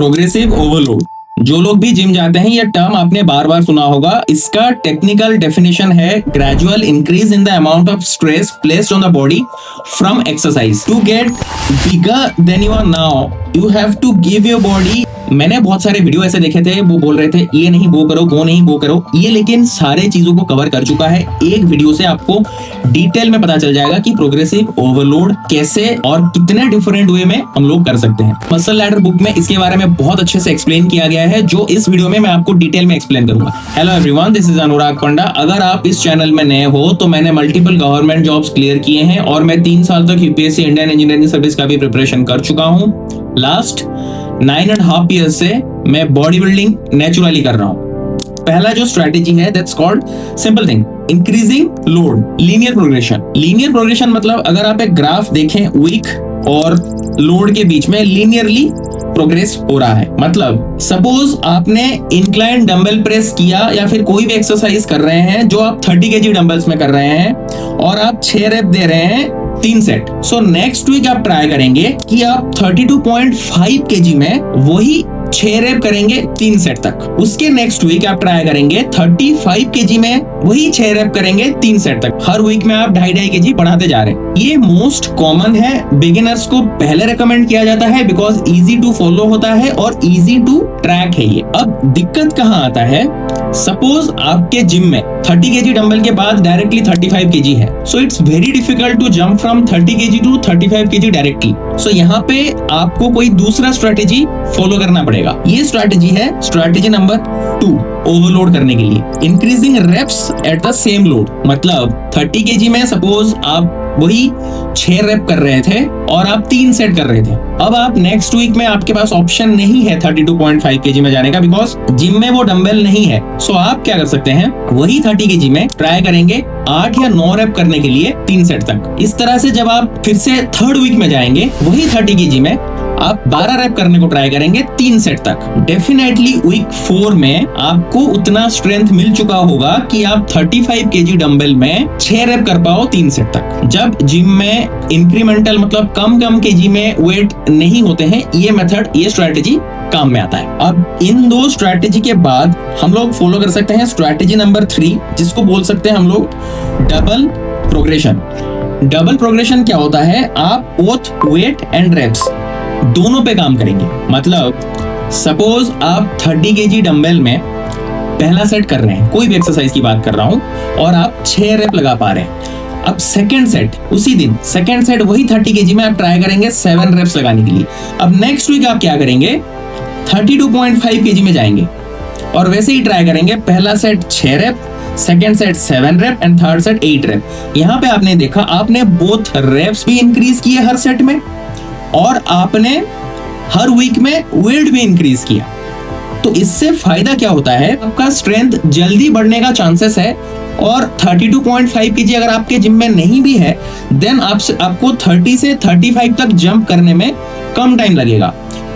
Progressive overload. जो लोग भी जिम जाते हैं, ये टर्म आपने बार बार सुना होगा। इसका टेक्निकल डेफिनेशन है gradual increase in the amount of stress placed on the body from exercise. To get bigger than you are now, you have to give your body. मैंने बहुत सारे वीडियो ऐसे देखे थे, वो बोल रहे थे ये नहीं वो करो, वो नहीं वो करो, ये लेकिन सारे चीजों को कवर कर चुका है। एक वीडियो से आपको डिटेल में पता चल जाएगा कि प्रोग्रेसिव ओवरलोड कैसे और कितने डिफरेंट वे में हम लोग कर सकते हैं। मसल लैडर बुक में इसके बारे में बहुत अच्छे से एक्सप्लेन किया गया है, जो इस वीडियो में मैं आपको डिटेल में एक्सप्लेन करूंगा। हेलो एवरीवन, दिस इज अनुराग पंडा। अगर आप इस चैनल में नए हो तो मैंने मल्टीपल गवर्नमेंट जॉब्स क्लियर किए हैं और मैं 3 साल तक यूपीएससी इंडियन इंजीनियरिंग सर्विस का भी प्रिपरेशन कर चुका हूँ। लास्ट 9.5 ईयर्स से मैं बॉडी बिल्डिंग नेचुरली कर रहा हूँ। पहला जो स्ट्रेटेजी है that's called simple thing, increasing load, linear progression. Linear progression मतलब अगर आप एक ग्राफ देखें, वीक और लोड के बीच में लीनियरली प्रोग्रेस हो रहा है। मतलब सपोज आपने इंक्लाइन डंबल प्रेस किया या फिर कोई भी एक्सरसाइज कर रहे हैं जो आप 30 kg डंबल्स में कर रहे हैं और आप 6 रेप दे रहे हैं 3 सेट। सो नेक्स्ट वीक आप ट्राई करेंगे कि आप 32.5 kg में वही 6 रेप करेंगे 3 सेट तक। उसके नेक्स्ट वीक आप ट्राई करेंगे 35 kg में वही 6 रेप करेंगे 3 सेट तक। हर वीक में आप 2.5 kg बढ़ाते जा रहे हैं। ये मोस्ट कॉमन है, बिगिनर्स को पहले रेकमेंड किया जाता है बिकॉज इजी टू फॉलो होता है और इजी टू ट्रैक है ये। अब दिक्कत कहाँ आता है, सपोज आपके जिम में 30 kg डंबल के बाद डायरेक्टली 35 kg है, so it's very difficult to jump from 30 kg to 35 kg directly. So यहाँ पे आपको कोई दूसरा स्ट्रेटेजी फॉलो करना पड़ेगा। ये स्ट्रेटेजी है स्ट्रेटेजी नंबर 2, ओवरलोड करने के लिए, increasing reps at the same load. मतलब 30 kg में सपोज आप वही 6 रेप कर रहे थे और आप 3 सेट कर रहे थे। अब आप नेक्स्ट वीक में आपके पास ऑप्शन नहीं है 32.5 kg में जाने का बिकॉज जिम में वो डंबल नहीं है। सो आप क्या कर सकते हैं, वही 30 kg में ट्राई करेंगे 8 या 9 रेप करने के लिए 3 सेट तक। इस तरह से जब आप फिर से थर्ड वीक में जाएंगे, वही 30 kg में आप 12 रेप करने को ट्राई करेंगे 3 सेट तक। डेफिनेटली वीक 4 में आपको उतना स्ट्रेंथ मिल चुका होगा कि आप 35 kg डंबल में 6 रेप कर पाओ 3 सेट तक। जब जिम में इंक्रीमेंटल मतलब कम kg में वेट नहीं होते हैं, ये मेथड, ये स्ट्रेटेजी काम में आता है। अब इन 2 स्ट्रेटेजी के बाद हम लोग फॉलो कर सकते हैं स्ट्रेटेजी नंबर 3, जिसको बोल सकते हैं हम लोग डबल प्रोग्रेशन। डबल प्रोग्रेशन क्या होता है, आप बोथ वेट एंड रेप्स दोनों पे काम करेंगे। मतलब सपोज आप 30 kg डंबल में पहला सेट कर रहे हैं, कोई भी एक्सरसाइज की बात कर रहा हूं, और आप 6 रेप लगा पा रहे हैं। अब सेकंड सेट, उसी दिन सेकंड सेट वही 30 kg में आप ट्राई करेंगे 7 रेप्स लगाने के लिए। अब नेक्स्ट वीक आप क्या करेंगे, 32.5 kg में जाएंगे और वैसे ही ट्राई करेंगे, पहला set 6 rape, second set 7 rape and third set 8 rape. यहाँ पे आपने देखा, आपने बोथ रेप्स भी इंक्रीज किए हर सेट में और आपने हर वीक में वेट भी इंक्रीज किया। तो इससे फायदा क्या होता है, आपका स्ट्रेंथ जल्दी बढ़ने का चांसेस है और 32.5 kg अगर आपके जिम में नहीं भी है, देन आपको 30 से 35 तक जंप करने में कम टाइम लगेगा।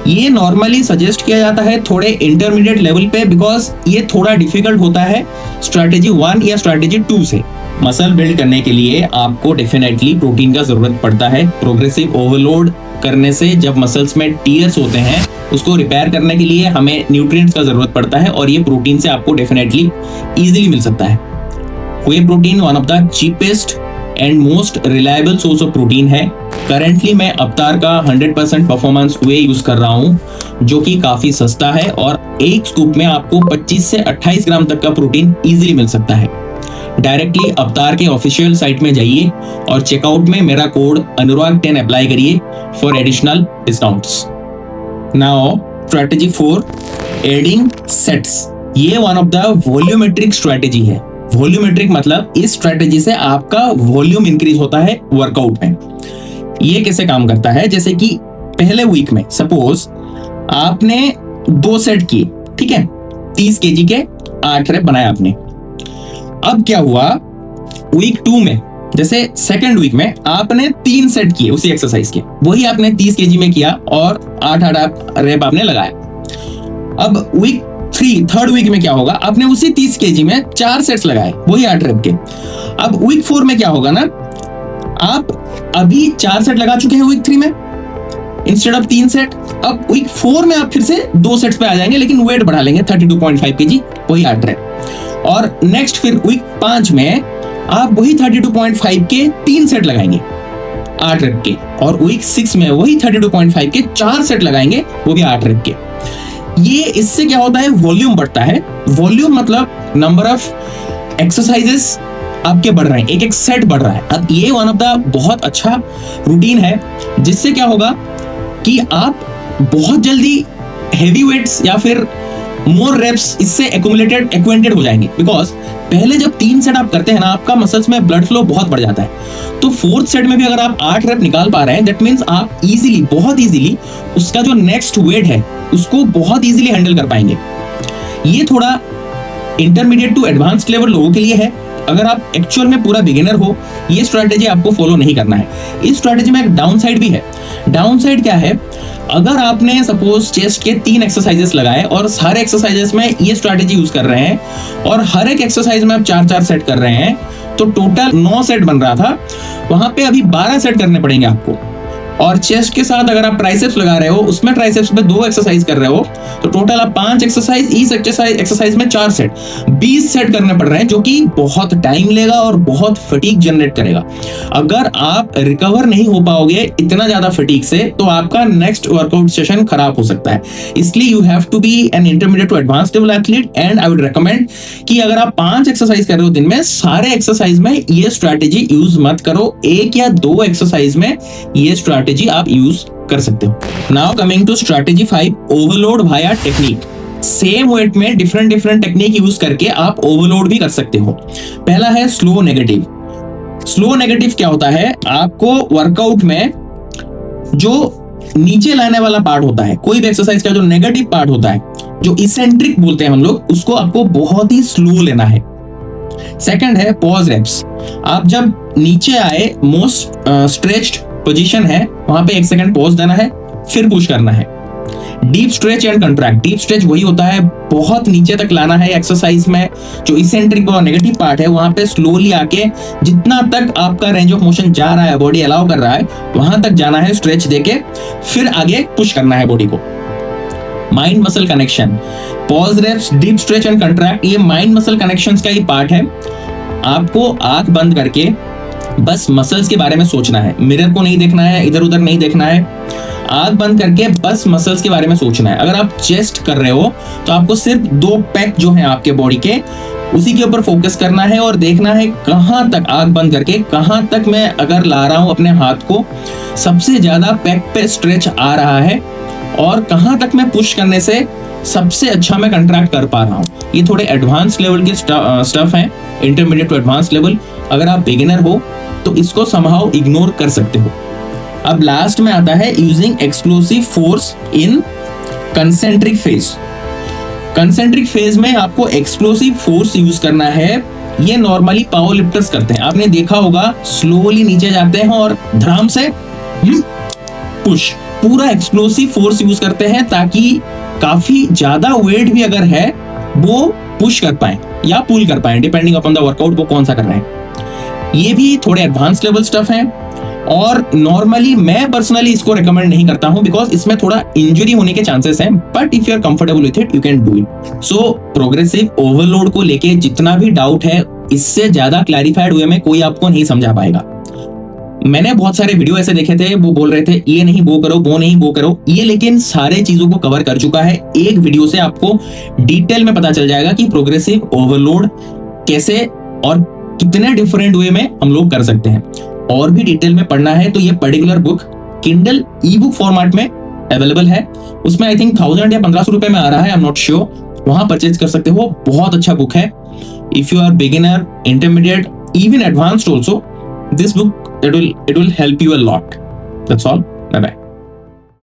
ये नॉर्मली सजेस्ट किया जाता है थोड़े इंटरमीडिएट लेवल पे बिकॉज ये थोड़ा डिफिकल्ट होता है स्ट्रेटेजी 1 या स्ट्रेटेजी 2 से। मसल बिल्ड करने के लिए आपको डेफिनेटली प्रोटीन का जरूरत पड़ता है। प्रोग्रेसिव ओवरलोड करने से जब मसल्स में टीयर्स होते हैं, उसको रिपेयर करने के लिए हमें न्यूट्रिएंट्स का जरूरत पड़ता है और ये प्रोटीन से आपको डेफिनेटली इजीली मिल सकता है। Whey protein one of the cheapest and most reliable source of protein है। करेंटली मैं अवतार का 100% परफॉर्मेंस वे यूज कर रहा हूँ, जो कि काफी सस्ता है और एक स्कूप में आपको 25 से 28 ग्राम तक का प्रोटीन इजीली मिल सकता है। डायरेक्टली अवतार के ऑफिशियल साइट में जाइए और चेकआउट में मेरा कोड अनुराग10 अप्लाई करिए for additional discounts. Now strategy 4, adding sets. ये one of the volumetric strategy है। वॉल्यूमेट्रिक मतलब इस स्ट्रेटेजी से आपका वॉल्यूम इंक्रीज होता है वर्कआउट में। ये कैसे काम करता है, जैसे कि पहले वीक में सपोज आपने 2 सेट किए, ठीक है, 30 kg के 8 रेप बनाए आपने। अब क्या हुआ, वीक 2 में जैसे सेकंड वीक में आपने 3 सेट किए उसी एक्सरसाइज के, वही आपने 30 kg में किया और 8 रेप आपने लगाया। अब वीक 3 थर्ड वीक में क्या होगा, आपने उसी 30 kg में 4 सेट्स लगाए वही 8 रेप के। अब वीक 4 में क्या होगा ना, आप अभी 4 सेट लगा चुके हैं वीक 3 में, इंस्टेड ऑफ 3 सेट अब वीक 4 में आप फिर से 2 सेट्स पे आ जाएंगे, लेकिन वेट बढ़ा लेंगे 32.5 kg, वही 8 रेप। और नेक्स्ट फिर वीक 5 में आप वही 32.5 के 3 सेट लगाएंगे 8 रेप के, और वीक 6 में वही 32.5 के 4 सेट लगाएंगे, वो भी 8 रेप के। ये इससे क्या होता है, वॉल्यूम बढ़ता है। वॉल्यूम मतलब नंबर ऑफ एक्सरसाइजेस आपके बढ़ रहे हैं, एक एक सेट बढ़ रहा है। अब ये वन ऑफ द बहुत अच्छा रूटीन है, जिससे क्या होगा कि आप बहुत जल्दी हेवी वेट्स या फिर मोर रेप्स इससे एक्वेंटेड हो जाएंगे। बिकॉज पहले जब 3 सेट आप करते हैं ना, आपका मसल्स में ब्लड फ्लो बहुत बढ़ जाता है। तो 4th सेट में भी अगर आप 8 रेप निकाल पा रहे हैं, दैट मीन्स आप इजीली, बहुत इजीली उसका जो नेक्स्ट वेट है उसको बहुत इजीली हैंडल कर पाएंगे। ये थोड़ा इंटरमीडिएट टू एडवांस्ड लेवल लोगों के लिए है। अगर आप एक्चुअल में पूरा बिगिनर हो, ये स्ट्रैटेजी आपको फॉलो नहीं करना है। इस स्ट्रैटेजी में एक डाउन साइड भी है। डाउन साइड क्या है, अगर आपने सपोज चेस्ट के 3 एक्सरसाइजेस लगाए और सारे एक्सरसाइजेस में ये स्ट्रैटेजी यूज कर रहे हैं, और हर एक एक्सरसाइज में आप 4-4 सेट कर रहे हैं, तो टोटल 9 सेट बन रहा था, वहां पे अभी 12 सेट करने पड़ेंगे आपको। और चेस्ट के साथ अगर आप ट्राइसेप्स लगा रहे हो, उसमें ट्राइसेप्स में 2 एक्सरसाइज कर रहे हो, तो टोटल आप 5 एक्सरसाइज, इस एक्सरसाइज में 4 सेट, 20 सेट करने पड़ रहे हैं, जो कि बहुत टाइम लेगा और बहुत फटीग जनरेट करेगा। अगर आप रिकवर नहीं हो पाओगे इतना ज्यादा फटीग से, तो आपका नेक्स्ट वर्कआउट सेशन खराब हो सकता है। इसलिए you have to be an intermediate to advance level athlete, and I would recommend कि अगर आप 5 एक्सरसाइज कर रहे हो दिन में, सारे एक्सरसाइज में ये स्ट्रैटेजी यूज मत करो, 1 या 2 एक्सरसाइज में ये स्ट्रैटेजी आप यूज कर सकते हो। Now coming to strategy 5, overload via technique. Same weight में डिफरेंट टेक्निक यूज करके आप ओवरलोड भी कर सकते हो। पहला है स्लो नेगेटिव। स्लो नेगेटिव क्या होता है, आपको वर्कआउट में जो नीचे लाने वाला पार्ट होता है, कोई भी एक्सरसाइज का जो नेगेटिव पार्ट होता है, जो इसेंट्रिक बोलते हैं हम लोग, उसको आपको बहुत ही स्लो लेना है। सेकंड है पॉज रेप्स। आप जब नीचे आए, मोस्ट स्ट्रेच्ड पोजीशन है, वहां पे 1 सेकंड पॉज देना है, फिर पुश करना है। Deep stretch and contract. Deep stretch वही होता है, बहुत नीचे तक लाना है एक्सरसाइज में, जो इसेंट्रिक और नेगेटिव पार्ट है वहां पे स्लोली आके जितना तक आपका रेंज ऑफ मोशन जा रहा है, बॉडी अलाउ कर रहा है, वहां तक जाना है स्ट्रेच देके, फिर आगे पुश करना है बॉडी को। Mind muscle connection, pause reps, deep stretch and contract, ये माइंड मसल कनेक्शंस का ही पार्ट है। आपको आंख बंद करके बस मसल्स के बारे में सोचना है, मिरर को नहीं देखना है, इधर उधर नहीं देखना है, आंख बंद करके बस मसल्स के बारे में सोचना है। अगर आप चेस्ट कर रहे हो, तो आपको सिर्फ 2 पैक जो है आपके बॉडी के, उसी के ऊपर फोकस करना है और देखना है कहां तक, आंख बंद करके कहां तक मैं अगर ला रहा हूं अपने हाथ को, सबसे ज्यादा पैक पे स्ट्रेच आ रहा है, और कहां तक मैं पुश करने से सबसे अच्छा मैं कंट्रैक्ट कर पा रहा हूं। ये थोड़े एडवांस लेवल के स्टफ हैं, इंटरमीडिएट टू एडवांस लेवल। अगर आप बिगिनर हो तो इसको समहाउ इग्नोर कर सकते हो। अब लास्ट में आता है using explosive force in concentric phase. Concentric phase में आपको एक्सप्लोसिव फोर्स यूज करना है। ये नॉर्मली पावर लिफ्टर्स करते हैं, आपने देखा होगा, स्लोली नीचे जाते हैं और धड़ाम से पुश, पूरा एक्सप्लोसिव फोर्स यूज करते हैं, ताकि काफी ज्यादा वेट भी अगर है वो पुश कर पाए या पुल कर पाए, डिपेंडिंग अपॉन द वर्कआउट वो कौन सा कर रहे हैं। ये भी थोड़े एडवांस लेवल स्टफ है, और नॉर्मली मैं पर्सनली इसको रेकमेंड नहीं करता हूं, बिकॉज इसमें थोड़ा इंजरी होने के चांसेस हैं, but if you are comfortable with it, you can do it. So progressive overload को लेके जितना भी डाउट है, इससे ज्यादा क्लैरिफाइड वे में कोई आपको नहीं समझा पाएगा। मैंने बहुत सारे वीडियो ऐसे देखे थे, वो बोल रहे थे ये नहीं वो करो, वो नहीं वो करो, ये लेकिन सारे चीजों को कवर कर चुका है। एक वीडियो से आपको डिटेल में पता चल जाएगा कि प्रोग्रेसिव ओवरलोड कैसे और कितने डिफरेंट वे में हम लोग कर सकते हैं। और भी डिटेल में पढ़ना है तो ये पर्टिकुलर बुक किंडल ई बुक फॉर्मेट में अवेलेबल है। उसमें आई थिंक 1000 या 1500 रुपए में आ रहा है, आई एम नॉट श्योर, वहां परचेज कर सकते हो। बहुत अच्छा बुक है। If you are beginner, intermediate, even advanced also, this book it will help you a lot. That's all. Bye bye.